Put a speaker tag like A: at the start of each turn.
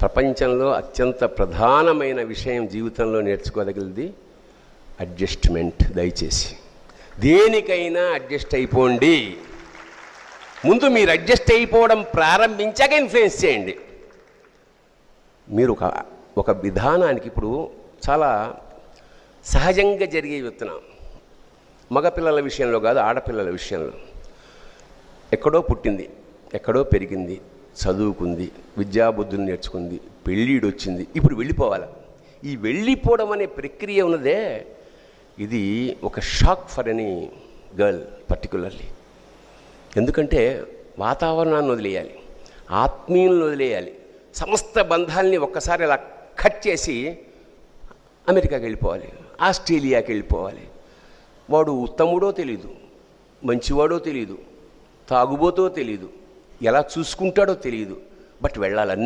A: ప్రపంచంలో అత్యంత ప్రధానమైన విషయం జీవితంలో నేర్చుకోదగినది అడ్జస్ట్మెంట్. దయచేసి దేనికైనా అడ్జస్ట్ అయిపోండి. ముందు మీరు అడ్జస్ట్ అయిపోవడం ప్రారంభించాక ఇన్ఫ్లుయెన్స్ చేయండి. మీరు ఒక విధానానికి ఇప్పుడు చాలా సహజంగా జరిగే విత్తనం, మగపిల్లల విషయంలో కాదు, ఆడపిల్లల విషయంలో. ఎక్కడో పుట్టింది, ఎక్కడో పెరిగింది, చదువుకుంది, విద్యాబుద్ధులు నేర్చుకుంది, పెళ్ళిడు వచ్చింది, ఇప్పుడు వెళ్ళిపోవాలి. ఈ వెళ్ళిపోవడం అనే ప్రక్రియ ఉన్నదే, ఇది ఒక shock for any girl particularly. ఎందుకంటే వాతావరణాన్ని వదిలేయాలి, ఆత్మీయులను వదిలేయాలి, సమస్త బంధాలని ఒక్కసారి అలా కట్ చేసి అమెరికాకి వెళ్ళిపోవాలి, ఆస్ట్రేలియాకి వెళ్ళిపోవాలి. వాడు ఉత్తముడో తెలీదు, మంచివాడో తెలీదు, తాగుబోతో తెలీదు, ఎలా చూసుకుంటాడో తెలియదు, బట్ వెళ్ళాలి.